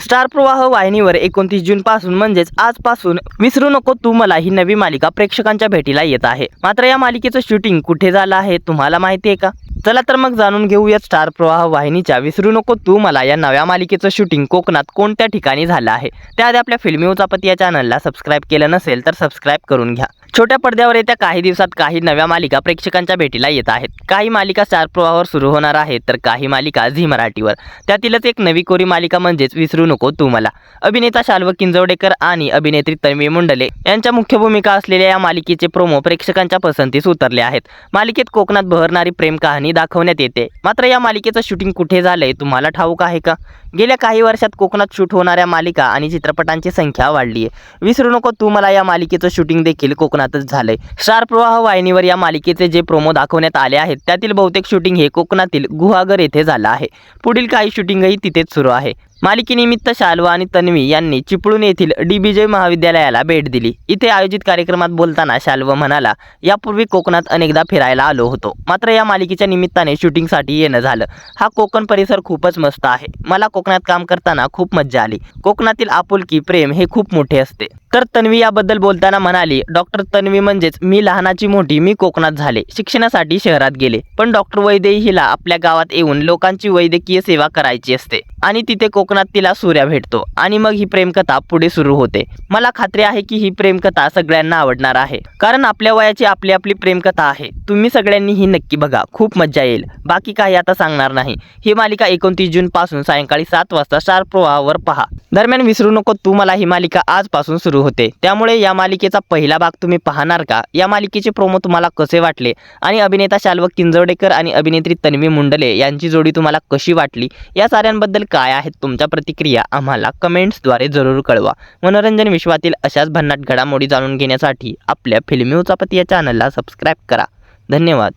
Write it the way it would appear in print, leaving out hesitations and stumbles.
Star प्रवाह वाहिनीवर 29 जून पासून म्हणजेच आजपासून विसरू नको तू मला ही नवी मालिका प्रेक्षकांच्या भेटीला येत आहे। मात्र या मालिकेचं शूटिंग कुठे झालं आहे तुम्हाला माहिती आहे का? चला तर मग जाणून घेऊयात स्टार प्रवाह वाहिनीच्या विसरू नको तू मला या नव्या मालिकेचं शूटिंग कोकणात कोणत्या ठिकाणी झालं आहे। त्याआधी आपल्या फिल्मी उचापती या चॅनलला सबस्क्राइब केलं नसेल तर सबस्क्राइब करून घ्या। छोट्या पडद्यावर येत्या काही दिवसात काही नव्या मालिका प्रेक्षकांच्या भेटीला येत आहेत। काही मालिका स्टार प्रवाहावर सुरू होणार आहेत तर काही मालिका झी मराठीवर। त्यातीलच एक नवी कोरी मालिका म्हणजेच विसरू नको तू मला। अभिनेता शाल्व किंजवडेकर आणि अभिनेत्री तन्वी मुंडले यांच्या मुख्य भूमिका असलेल्या या मालिकेचे प्रोमो प्रेक्षकांच्या पसंतीस उतरले आहेत। मालिकेत कोकणात बहरणारी प्रेम कहाणी दाखवण्यात येते। मात्र या मालिकेचं शूटिंग कुठे झालंय तुम्हाला ठाऊक आहे का? गेल्या काही वर्षात कोकणात शूट होणाऱ्या मालिका आणि चित्रपटांची संख्या वाढली आहे। विसरू नको तू मला या मालिकेचं शूटिंग देखील कोकणातच झालंय। स्टार प्रवाह वाहिनीवर या मालिकेचे जे प्रोमो दाखवण्यात आले आहेत त्यातील बहुतेक शूटिंग हे कोकणातील गुहागर येथे झालं आहे। पुढील काही शूटिंगही तिथेच सुरू आहे। मालिकेनिमित्त शाल्व आणि तन्वी यांनी चिपळूण येथील DBJ महाविद्यालयाला भेट दिली। इथे आयोजित कार्यक्रमात बोलताना शाल्व म्हणाला, यापूर्वी कोकणात अनेकदा फिरायला आलो होतो, मात्र या मालिकेच्या निमित्ताने शूटिंगसाठी येणं झालं। हा कोकण परिसर खूपच मस्त आहे। मला कोकणात काम करताना खूप मज्जा आली। कोकणातील आपुलकी प्रेम हे खूप मोठे असते। तर तन्वी याबद्दल बोलताना म्हणाली, डॉक्टर तन्वी म्हणजेच मी लहानाची मोठी मी कोकणात झाले, शिक्षणासाठी शहरात गेले, पण डॉक्टर वैदेही हिला आपल्या गावात येऊन लोकांची वैद्यकीय सेवा करायची असते आणि तिथे कोकणात तिला सूर्या भेटतो आणि मग ही प्रेमकथा पुढे सुरू होते। मला खात्री आहे की ही प्रेमकथा सगळ्यांना आवडणार आहे, कारण आपल्या वयाची आपली आपली प्रेमकथा आहे। तुम्ही सगळ्यांनी ही नक्की बघा, खूप मज्जा येईल। बाकी काही आता सांगणार नाही। ही मालिका 29 जून पासून सायंकाळी 7 वाजता स्टार प्रवाहावर पहा। दरम्यान विसरू नको तू मला ही मालिका आजपासून सुरू होते, त्यामुळे या मालिकेचा पहिला भाग तुम्ही पाहणार का? या मालिकेचे प्रोमो तुम्हाला कसे वाटले आणि अभिनेता शाल्व किंजवडेकर आणि अभिनेत्री तन्वी मुंडले यांची जोडी तुम्हाला कशी वाटली? या साऱ्यांबद्दल काय आहेत तुमच्या प्रतिक्रिया आम्हाला कमेंट्सद्वारे जरूर कळवा। मनोरंजन विश्वातील अशाच भन्नाट घडामोडी जाणून घेण्यासाठी आपल्या फिल्मी उचापती या चॅनलला सबस्क्राइब करा। धन्यवाद।